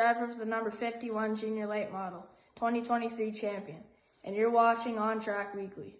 driver of the number 51 Junior Late Model, 2023 champion, and you're watching ONTrack Weekly.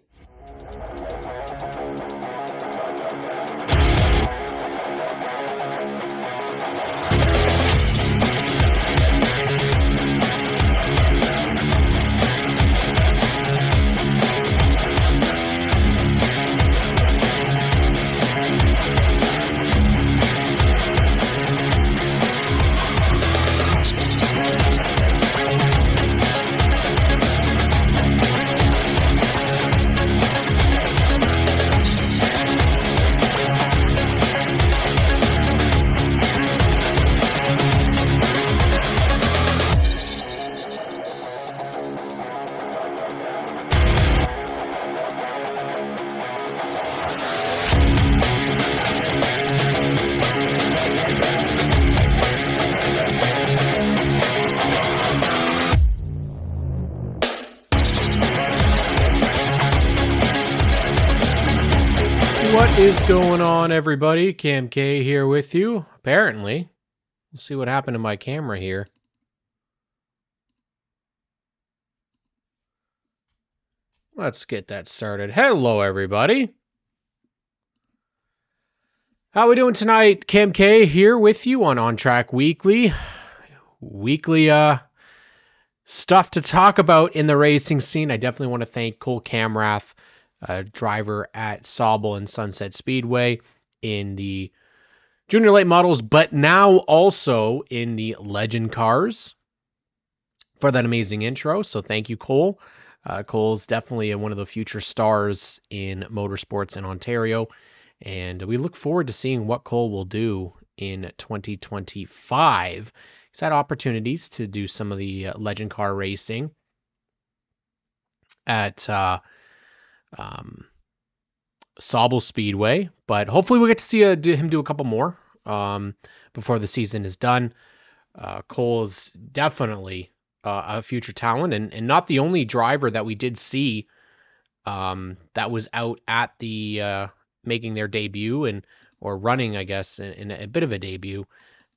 What is going on, everybody? Cam K here with you. Apparently, we'll see what happened to my camera here. Let's get that started. Hello, everybody. How we doing tonight? Cam K here with you on ONTrack Weekly. Weekly stuff to talk about in the racing scene. I definitely want to thank Cole Camrath, driver at Sauble and Sunset Speedway in the junior late models, but now also in the legend cars, for that amazing intro. So thank you, Cole. Cole's definitely one of the future stars in motorsports in Ontario, and we look forward to seeing what Cole will do in 2025. He's had opportunities to do some of the legend car racing at Sauble Speedway, but hopefully we'll get to see him do a couple more before the season is done. Cole is definitely a future talent, and not the only driver that we did see that was out at the making their debut or running, I guess, in a bit of a debut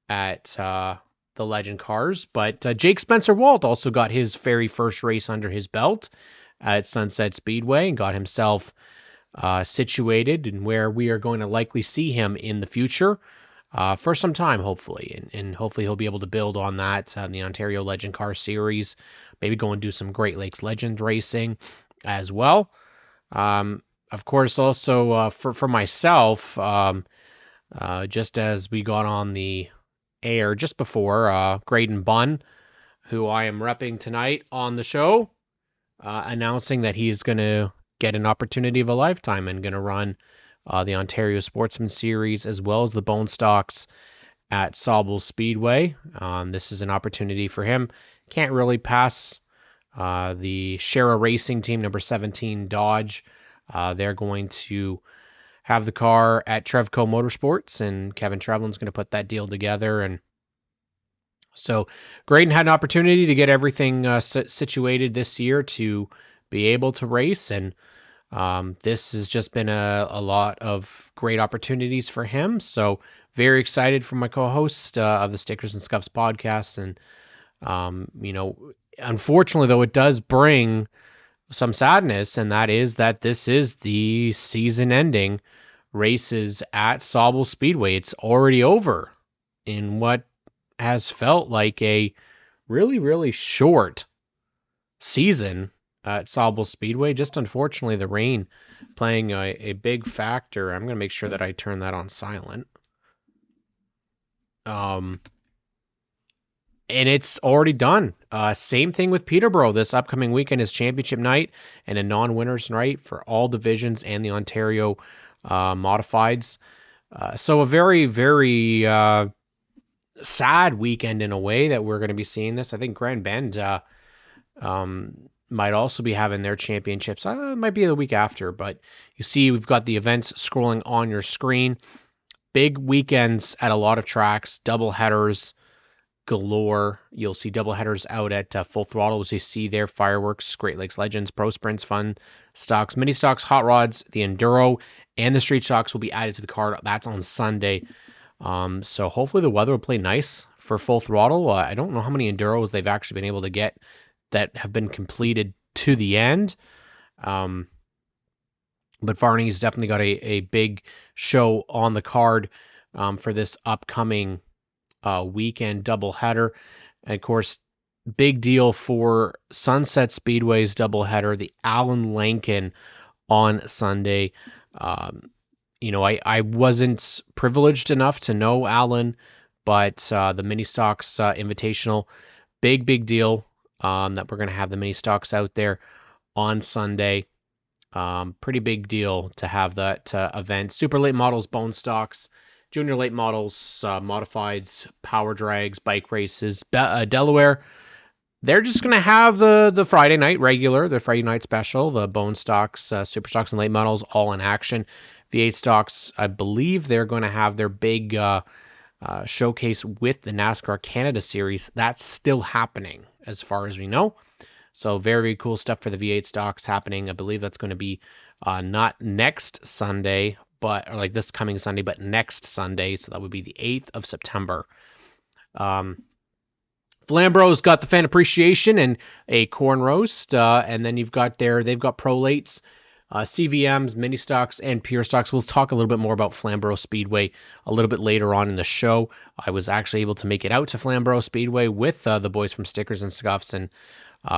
at the legend cars. But Jake Spencer-Walt also got his very first race under his belt at Sunset Speedway and got himself situated and where we are going to likely see him in the future for some time, hopefully. And hopefully he'll be able to build on that in the Ontario Legend Car Series, maybe go and do some Great Lakes Legend racing as well. Of course, also for myself, just as we got on the air just before, Graydon Bunn, who I am repping tonight on the show, announcing that he's going to get an opportunity of a lifetime and going to run the Ontario Sportsman Series as well as the Bone Stocks at Sauble Speedway. This is an opportunity for him. Can't really pass the Shara Racing Team number 17 Dodge. They're going to have the car at Trevco Motorsports, and Kevin Trevlin's going to put that deal together. And so Graydon had an opportunity to get everything situated this year to be able to race, and this has just been a lot of great opportunities for him. So very excited for my co-host of the Stickers and Scuffs podcast. And, unfortunately, though, it does bring some sadness, and that is that this is the season-ending races at Sauble Speedway. It's already over in what has felt like a really, really short season at Sauble Speedway. Just unfortunately, the rain playing a big factor. I'm going to make sure that I turn that on silent. And it's already done. Same thing with Peterborough. This upcoming weekend is championship night and a non-winners night for all divisions and the Ontario modifieds. So a very, very sad weekend in a way that we're going to be seeing this. I think Grand Bend might also be having their championships. It might be the week after, but you see we've got the events scrolling on your screen. Big weekends at a lot of tracks, double headers galore. You'll see double headers out at Full Throttle, as you see there, Fireworks, Great Lakes Legends, Pro Sprints, Fun Stocks, Mini Stocks, Hot Rods, the Enduro, and the Street Stocks will be added to the card. That's on Sunday. So hopefully the weather will play nice for Full Throttle. I don't know how many Enduros they've actually been able to get that have been completed to the end. But Varney's definitely got a big show on the card for this upcoming weekend doubleheader. And of course, big deal for Sunset Speedway's doubleheader, the Alan Lankin on Sunday. I wasn't privileged enough to know Alan, but the Mini Stocks Invitational, big deal that we're going to have the Mini Stocks out there on Sunday. Pretty big deal to have that event. Super late models, bone stocks, junior late models, modifieds, power drags, bike races. Delaware, they're just going to have the Friday night regular, the Friday night special, the bone stocks, super stocks, and late models all in action. V8 stocks, I believe they're going to have their big showcase with the NASCAR Canada Series. That's still happening as far as we know. So very cool stuff for the V8 stocks happening. I believe that's going to be not next Sunday, or like this coming Sunday, but next Sunday. So that would be the 8th of September. Flambro's got the fan appreciation and a corn roast. And then they've got pro lates, CVMs, mini stocks, and pure stocks. We'll talk a little bit more about Flamborough Speedway a little bit later on in the show. I was actually able to make it out to Flamborough Speedway with the boys from Stickers and Scuffs, and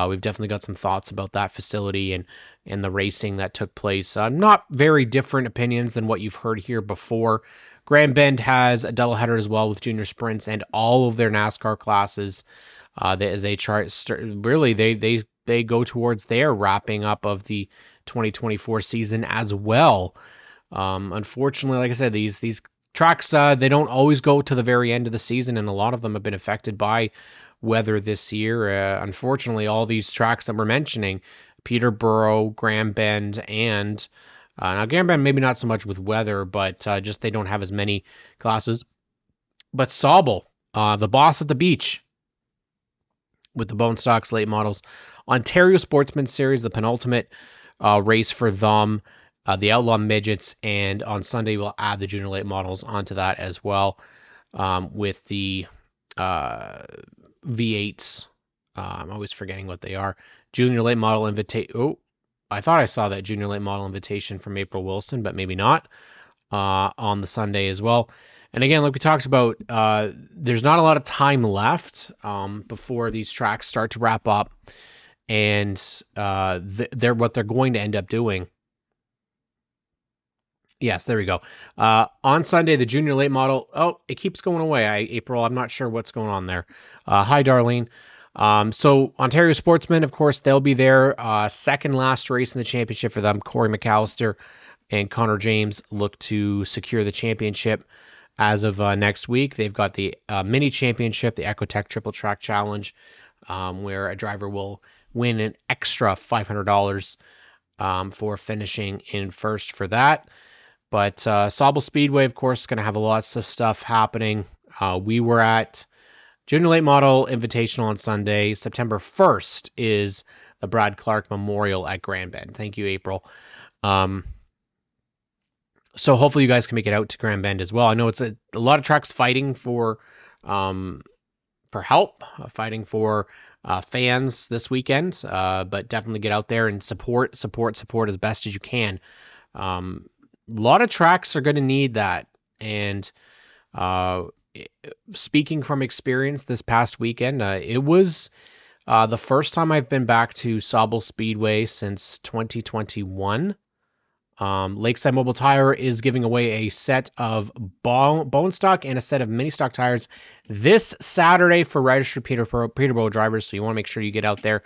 we've definitely got some thoughts about that facility and the racing that took place. Not very different opinions than what you've heard here before. Grand Bend has a doubleheader as well with junior sprints and all of their NASCAR classes. As they they go towards their wrapping up of the 2024 season as well. Unfortunately, like I said, these tracks they don't always go to the very end of the season, and a lot of them have been affected by weather this year. Unfortunately, all these tracks that we're mentioning, Peterborough, Grand Bend, and now Grand Bend maybe not so much with weather, but just they don't have as many classes. But Sauble, the boss at the beach, with the bone stocks late models, Ontario Sportsman Series, the penultimate race for them, the Outlaw Midgets, and on Sunday we'll add the junior late models onto that as well, with the V8s. I'm always forgetting what they are. Junior late model invitation. Oh, I thought I saw that junior late model invitation from April Wilson, but maybe not, on the Sunday as well. And again, like we talked about, there's not a lot of time left before these tracks start to wrap up, and what they're going to end up doing. Yes, there we go. On Sunday, the junior late model. Oh, it keeps going away. April, I'm not sure what's going on there. Hi, Darlene. So Ontario Sportsmen, of course, they'll be there. Second last race in the championship for them. Corey McAllister and Connor James look to secure the championship as of next week. They've got the mini championship, the Ecotech Triple Track Challenge, where a driver will win an extra $500 for finishing in first for that. But Sauble Speedway, of course, is going to have lots of stuff happening. We were at Junior Late Model Invitational on Sunday. September 1st is the Brad Clark Memorial at Grand Bend. Thank you, April. So hopefully you guys can make it out to Grand Bend as well. I know it's a lot of tracks fighting for help, fighting for fans this weekend, but definitely get out there and support as best as you can. A lot of tracks are going to need that. And speaking from experience this past weekend, it was the first time I've been back to Sauble Speedway since 2021. Lakeside Mobile Tire is giving away a set of bone stock and a set of mini stock tires this Saturday for registered Peterborough drivers. So you want to make sure you get out there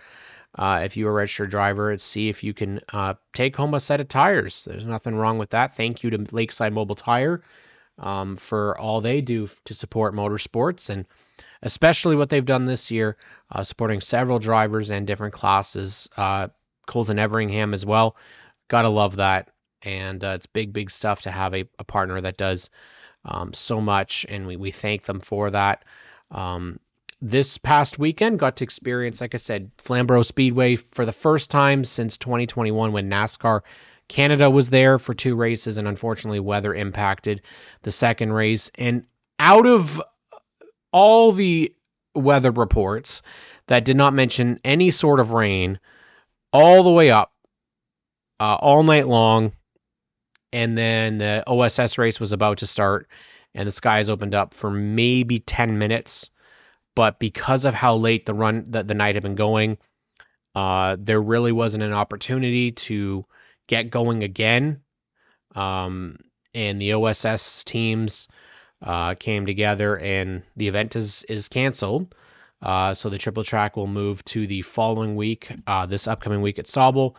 if you're a registered driver and see if you can take home a set of tires. There's nothing wrong with that. Thank you to Lakeside Mobile Tire for all they do to support motorsports, and especially what they've done this year, supporting several drivers and different classes. Colton Everingham as well. Gotta love that. And it's big stuff to have a partner that does so much, and we thank them for that. This past weekend, got to experience, like I said, Flamborough Speedway for the first time since 2021 when NASCAR Canada was there for 2 races, and unfortunately weather impacted the second race. And out of all the weather reports that did not mention any sort of rain all the way up, all night long, and then the OSS race was about to start, and the skies opened up for maybe 10 minutes. But because of how late the night had been going, there really wasn't an opportunity to get going again. And the OSS teams came together, and the event is canceled. So the triple track will move to the following week, this upcoming week at Sauble.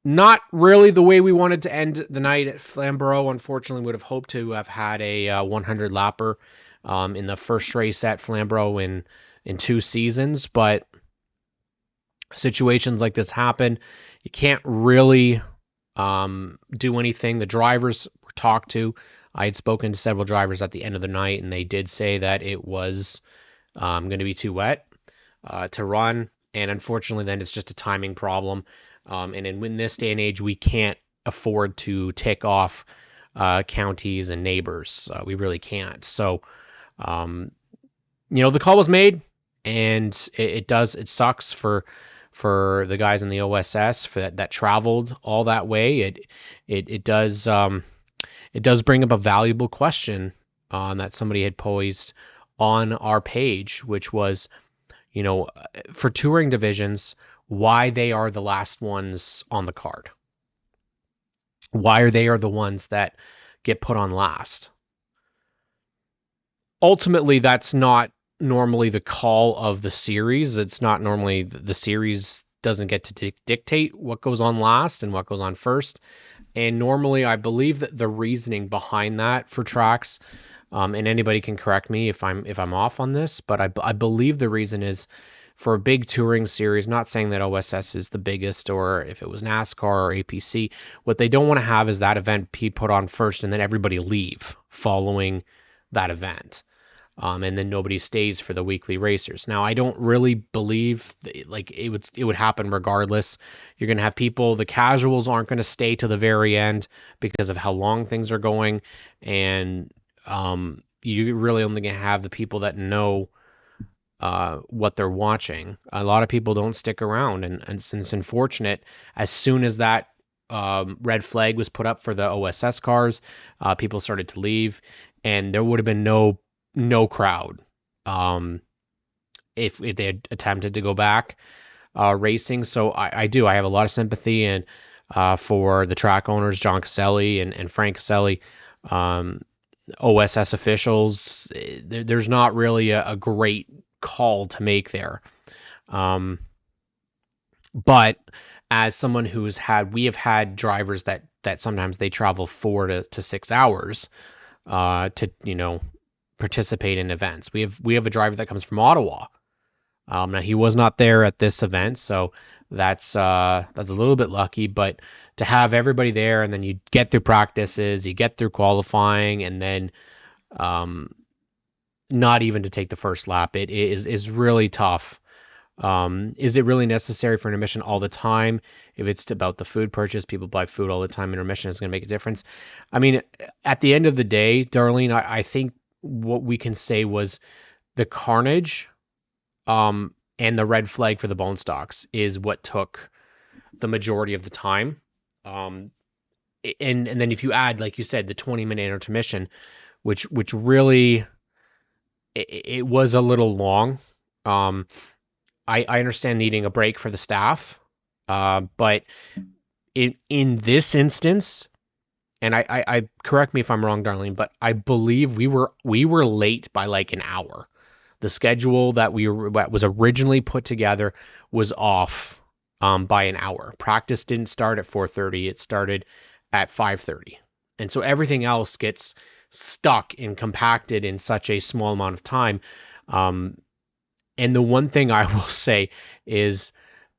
Not really the way we wanted to end the night at Flamborough. Unfortunately, would have hoped to have had a 100 lapper in the first race at Flamborough in 2 seasons, but situations like this happen. You can't really do anything. The drivers were talked to. I had spoken to several drivers at the end of the night, and they did say that it was going to be too wet to run, and unfortunately, then it's just a timing problem. And in this day and age, we can't afford to tick off counties and neighbors. We really can't. So, the call was made, and it sucks for the guys in the OSS for that traveled all that way. It does bring up a valuable question that somebody had posed on our page, which was, for touring divisions, why they are the last ones on the card. Why they are the ones that get put on last. Ultimately, that's not normally the call of the series. It's not normally the series doesn't get to dictate what goes on last and what goes on first. And normally, I believe that the reasoning behind that for tracks, and anybody can correct me if I'm off on this, but I believe the reason is for a big touring series, not saying that OSS is the biggest or if it was NASCAR or APC, what they don't want to have is that event be put on first and then everybody leave following that event. And then nobody stays for the weekly racers. Now, I don't really believe it would happen regardless. You're going to have people, the casuals aren't going to stay to the very end because of how long things are going. And you're really only going to have the people that know what they're watching. A lot of people don't stick around, and it's unfortunate. As soon as that red flag was put up for the OSS cars, people started to leave, and there would have been no crowd if they had attempted to go back racing. So I have a lot of sympathy and for the track owners, John Caselli and Frank Caselli. OSS officials, there's not really a great call to make there. But as someone we have had drivers that sometimes they travel 4 to 6 hours to participate in events. We have a driver that comes from Ottawa. Now he was not there at this event, so that's a little bit lucky, but to have everybody there and then you get through practices, you get through qualifying, and then not even to take the first lap, it is really tough. Is it really necessary for intermission all the time? If it's about the food purchase, people buy food all the time, intermission is going to make a difference. I mean, at the end of the day, Darlene, I think what we can say was the carnage and the red flag for the bone stocks is what took the majority of the time. And then if you add, like you said, the 20-minute intermission, which really it was a little long. I understand needing a break for the staff, but in this instance, and I correct me if I'm wrong, Darlene, but I believe we were late by like an hour. The schedule that was originally put together was off by an hour. Practice didn't start at 4:30; it started at 5:30, and so everything else gets stuck and compacted in such a small amount of time. And the one thing I will say is,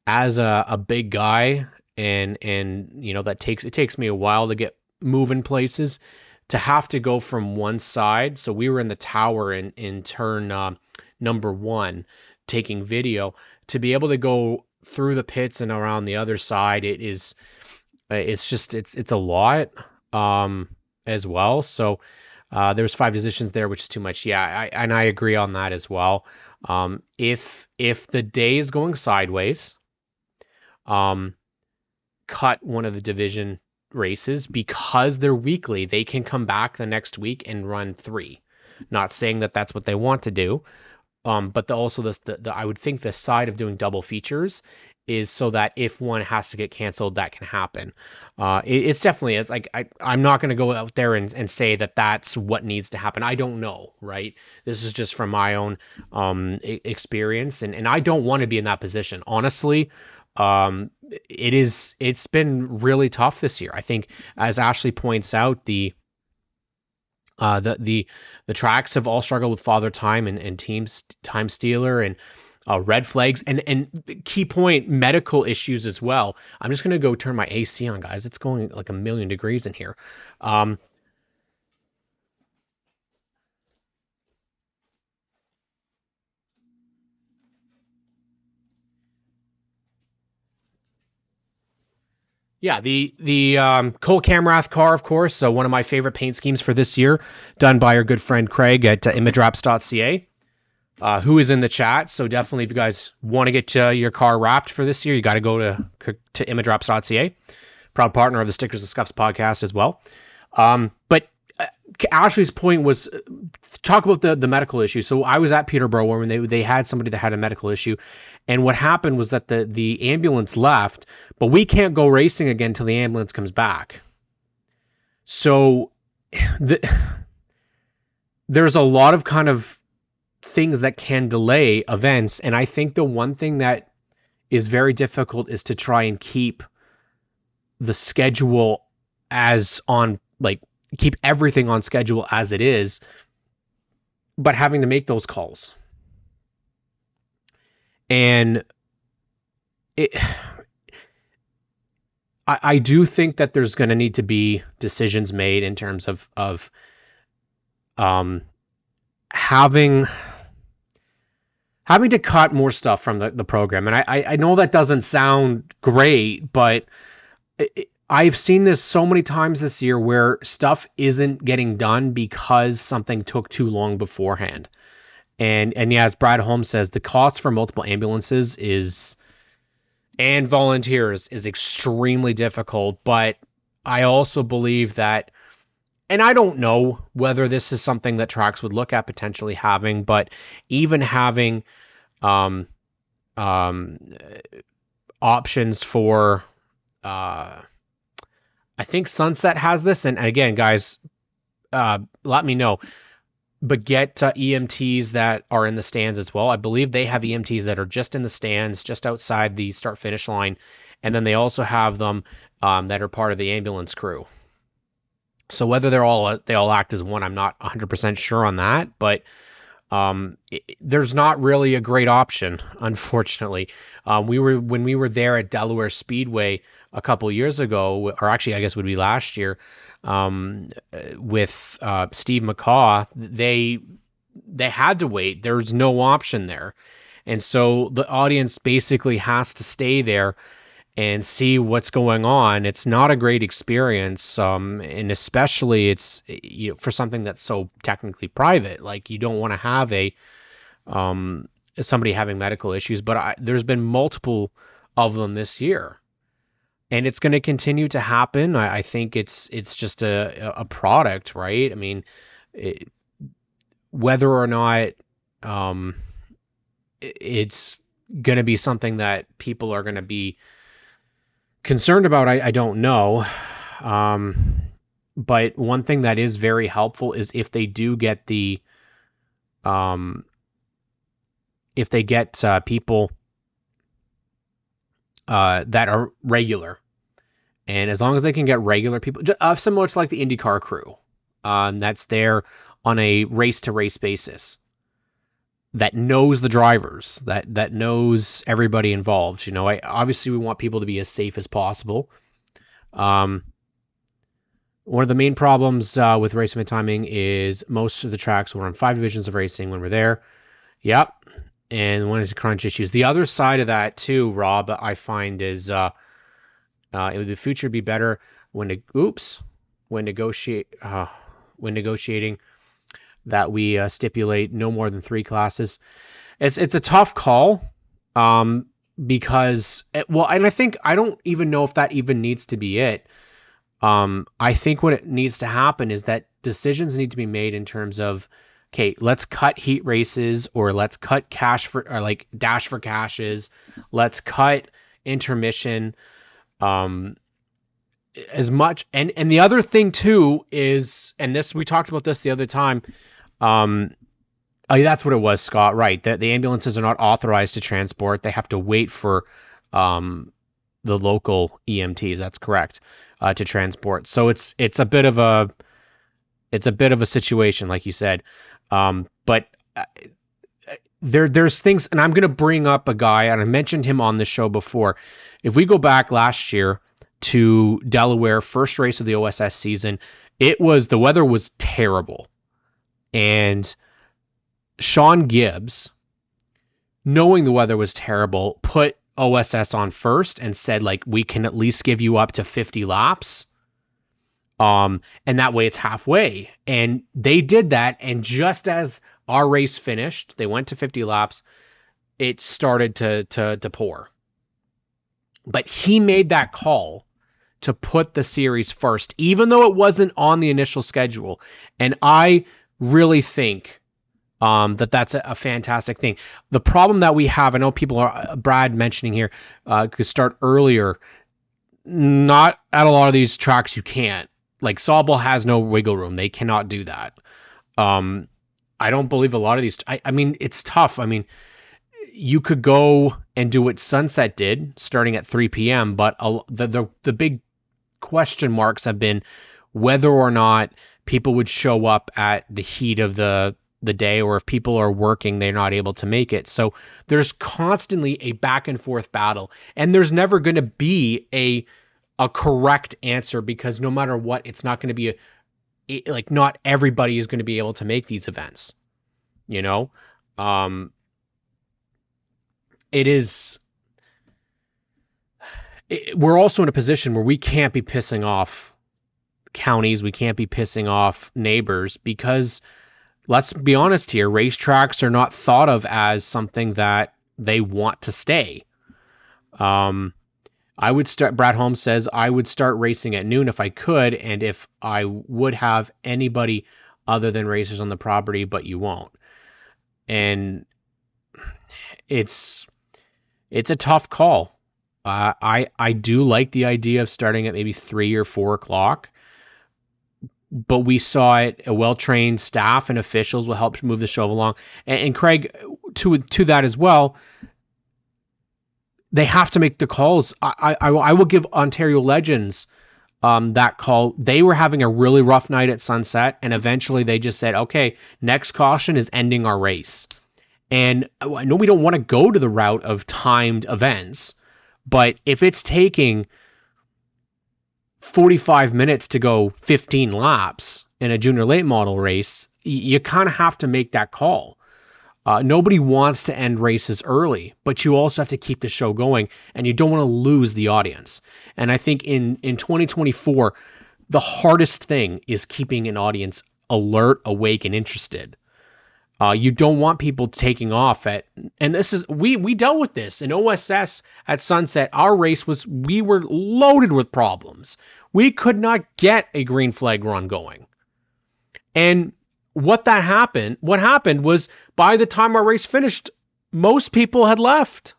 as a big guy, and that takes me a while to get moving places, to have to go from one side. So we were in the tower in turn number 1, taking video, to be able to go through the pits and around the other side. It's a lot as well. So There's 5 decisions there, which is too much. Yeah, I agree on that as well. If the day is going sideways, cut one of the division races because they're weekly. They can come back the next week and run 3. Not saying that that's what they want to do, but also the I would think the side of doing double features is so that if one has to get canceled, that can happen. It's definitely, it's like I'm not going to go out there and say that that's what needs to happen. I don't know, right? This is just from my own experience, and I don't want to be in that position, honestly. It's been really tough this year. I think, as Ashley points out, the tracks have all struggled with Father Time and Teams Time Stealer and red flags and key point, medical issues as well. I'm just gonna go turn my AC on, guys. It's going like a million degrees in here. Yeah, the Cole Camrath car, of course. So one of my favorite paint schemes for this year, done by our good friend Craig at imagewraps.ca, who is in the chat. So definitely, if you guys want to get your car wrapped for this year, you got to go to imagewraps.ca. Proud partner of the Stickers and Scuffs podcast as well. But Ashley's point was talk about the medical issue. So I was at Peterborough when they had somebody that had a medical issue, and what happened was that the ambulance left, but we can't go racing again until the ambulance comes back. So there's a lot of kind of things that can delay events, and I think the one thing that is very difficult is to try and keep the schedule as on, like, keep everything on schedule as it is, but having to make those calls. And I do think that there's going to need to be decisions made in terms of having to cut more stuff from the program. And I know that doesn't sound great, but I've seen this so many times this year where stuff isn't getting done because something took too long beforehand. And yeah, as Brad Holmes says, the cost for multiple ambulances and volunteers is extremely difficult. But I also believe that, and I don't know whether this is something that tracks would look at potentially having, but even having options for, I think Sunset has this, and again, guys, let me know. But get EMTs that are in the stands as well. I believe they have EMTs that are just in the stands, just outside the start-finish line, and then they also have them that are part of the ambulance crew. So whether they all act as one, I'm not 100% sure on that, but there's not really a great option, unfortunately. When we were there at Delaware Speedway a couple years ago, or actually I guess it would be last year, with Steve McCaw, they had to wait. There's no option there. And so the audience basically has to stay there and see what's going on. It's not a great experience, and especially it's for something that's so technically private. Like, you don't want to have somebody having medical issues, but there's been multiple of them this year, and it's going to continue to happen. I think it's just a product, right? I mean, whether or not it's going to be something that people are going to be concerned about, I don't know. But one thing that is very helpful is if they do get people that are regular, and as long as they can get regular people, similar to like the IndyCar crew, that's there on a race to race basis, that knows the drivers, that knows everybody involved. Obviously we want people to be as safe as possible. One of the main problems with racing and timing is most of the tracks will run 5 divisions of racing when we're there. Yep. And one is crunch issues. The other side of that too, Rob, I find is it would the future be better when negotiate. when negotiating that we stipulate no more than 3 classes. It's a tough call, because and I don't even know if that even needs to be it. I think what it needs to happen is that decisions need to be made in terms of, okay, let's cut heat races, or let's cut dash for cashes, let's cut intermission, as much. And the other thing too is, and this, we talked about this the other time, that's what it was, Scott, right? That the ambulances are not authorized to transport. They have to wait for the local EMTs. That's correct, to transport. So it's a bit of a situation, like you said. But there's things, and I'm going to bring up a guy, and I mentioned him on the show before. If we go back last year to Delaware, first race of the OSS season, the weather was terrible. And Sean Gibbs, knowing the weather was terrible, put OSS on first and said, like, we can at least give you up to 50 laps. And that way it's halfway. And they did that. And just as our race finished, they went to 50 laps, it started to pour. But he made that call to put the series first, even though it wasn't on the initial schedule. And I really think that's a fantastic thing. The problem that we have, I know people are, Brad mentioning here, could start earlier. Not at a lot of these tracks you can't. Like Sauble has no wiggle room. They cannot do that. I don't believe a lot of these. I mean, it's tough. I mean, you could go and do what Sunset did, starting at 3 p.m. But the big question marks have been whether or not people would show up at the heat of the day, or if people are working, they're not able to make it. So there's constantly a back and forth battle, and there's never going to be a correct answer, because no matter what, it's not going to be not everybody is going to be able to make these events. We're also in a position where we can't be pissing off counties. We can't be pissing off neighbors, because let's be honest here, racetracks are not thought of as something that they want to stay. Brad Holmes says, I would start racing at noon if I could, and if I would have anybody other than racers on the property, but you won't. And it's a tough call. I do like the idea of starting at maybe 3 or 4 o'clock, but we saw it. A well-trained staff and officials will help move the show along. And Craig, to that as well, they have to make the calls. I will give Ontario Legends that call. They were having a really rough night at Sunset, and eventually they just said, okay, next caution is ending our race. And I know we don't want to go to the route of timed events, but if it's taking 45 minutes to go 15 laps in a junior late model race, you kind of have to make that call. Nobody wants to end races early, but you also have to keep the show going, and you don't want to lose the audience. And I think in 2024, the hardest thing is keeping an audience alert, awake, and interested. You don't want people taking off and this is, we dealt with this in OSS at Sunset. Our race we were loaded with problems. We could not get a green flag run going. And what happened was, by the time our race finished, most people had left.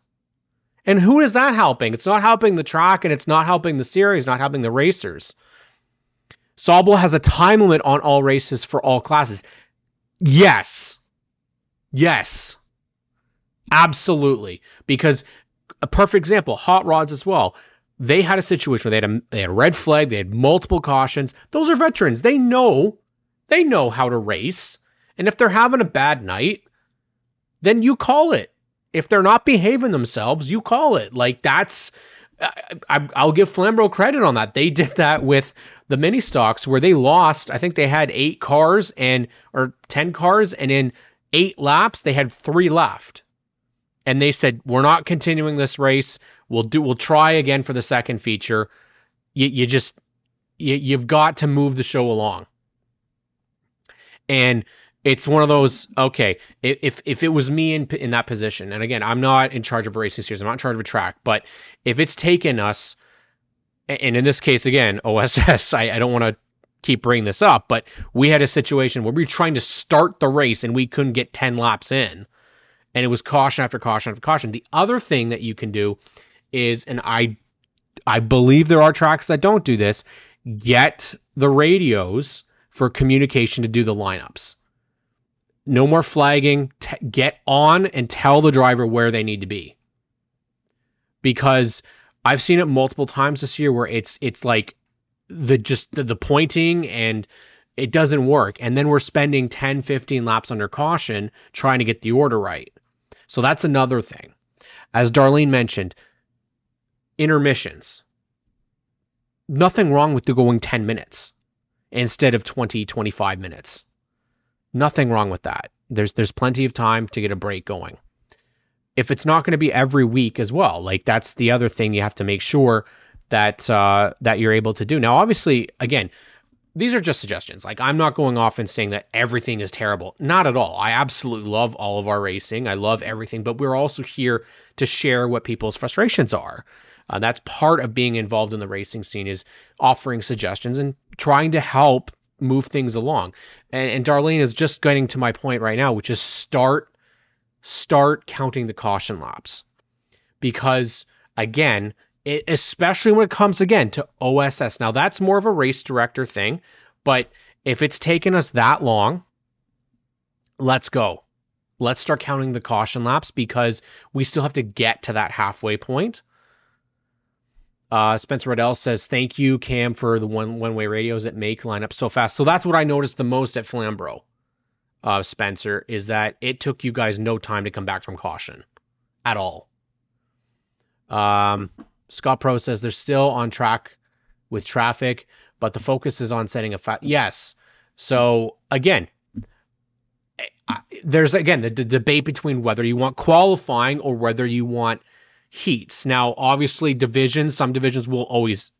And who is that helping? It's not helping the track, and it's not helping the series, not helping the racers. Sauble has a time limit on all races for all classes. Yes, absolutely. Because a perfect example, hot rods as well. They had a situation where they had a red flag, they had multiple cautions. Those are veterans. They know how to race. And if they're having a bad night, then you call it. If they're not behaving themselves, you call it. Like, that's, I'll give Flambro credit on that. They did that with the mini stocks, where they lost. I think they had 8 cars or 10 cars, and in 8 laps, they had 3 left. And they said, we're not continuing this race. We'll try again for the second feature. You've got to move the show along. And it's one of those, okay, if it was me in that position, and again, I'm not in charge of a racing series, I'm not in charge of a track, but if it's taken us, and in this case, again, OSS, I don't want to keep bringing this up, but we had a situation where we were trying to start the race and we couldn't get 10 laps in, and it was caution after caution after caution. The other thing that you can do is, and I believe there are tracks that don't do this, get the radios for communication to do the lineups. No more flagging. Get on and tell the driver where they need to be. Because I've seen it multiple times this year where it's like the pointing and it doesn't work. And then we're spending 10, 15 laps under caution trying to get the order right. So that's another thing. As Darlene mentioned, intermissions. Nothing wrong with going 10 minutes instead of 20, 25 minutes. Nothing wrong with that. There's plenty of time to get a break going. If it's not going to be every week as well, like that's the other thing you have to make sure that that you're able to do. Now, obviously, again, these are just suggestions. Like I'm not going off and saying that everything is terrible. Not at all. I absolutely love all of our racing. I love everything, but we're also here to share what people's frustrations are. That's part of being involved in the racing scene, is offering suggestions and trying to help move things along. And Darlene is just getting to my point right now, which is start counting the caution laps. Because again, especially when it comes again to OSS. Now that's more of a race director thing, but if it's taken us that long, let's go. Let's start counting the caution laps because we still have to get to that halfway point. Spencer Riddell says, thank you, Cam, for the one-way radios that make lineups so fast. So that's what I noticed the most at Flamborough, Spencer, is that it took you guys no time to come back from caution at all. Scott Pro says they're still on track with traffic, but the focus is on setting a yes. So again, there's again the debate between whether you want qualifying or whether you want heats. Now, obviously, some divisions will always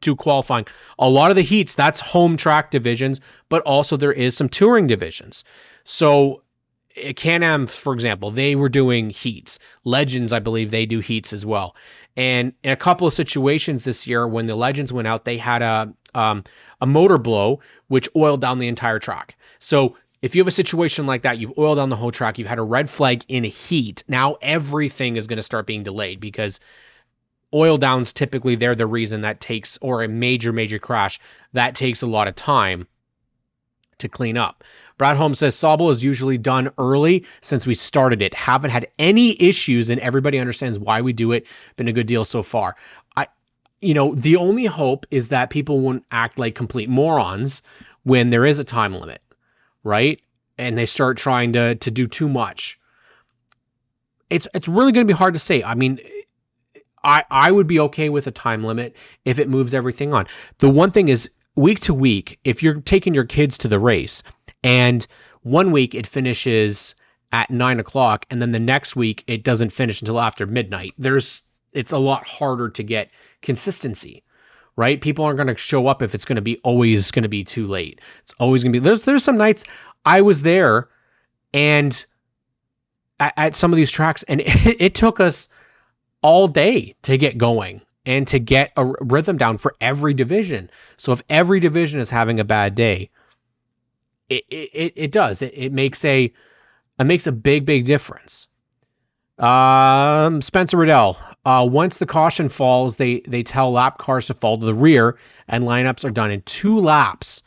do qualifying. A lot of the heats, that's home track divisions, but also there is some touring divisions. So Can-Am, for example, they were doing heats. Legends, I believe, they do heats as well. And in a couple of situations this year, when the Legends went out, they had a motor blow, which oiled down the entire track. So if you have a situation like that, you've oiled down the whole track, you've had a red flag in a heat, now everything is going to start being delayed because oil downs, typically they're the reason that takes, or a major crash, that takes a lot of time to clean up. Brad Holmes says, Sauble is usually done early since we started it. Haven't had any issues and everybody understands why we do it. Been a good deal so far. The only hope is that people won't act like complete morons when there is a time limit. Right? And they start trying to do too much. It's really going to be hard to say. I mean, I would be okay with a time limit if it moves everything on. The one thing is, week to week, if you're taking your kids to the race and one week it finishes at 9 o'clock and then the next week it doesn't finish until after midnight, it's a lot harder to get consistency. Right? People aren't going to show up if it's going to be always going to be too late. It's always going to be. There's some nights I was there and at some of these tracks, and it took us all day to get going and to get a rhythm down for every division. So if every division is having a bad day, it does. It makes a big difference. Spencer Riddell. Once the caution falls, they tell lap cars to fall to the rear, and lineups are done in 2 laps.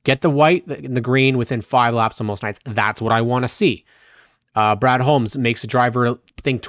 Get the white and the green within 5 laps on most nights. That's what I want to see. Brad Holmes makes a driver think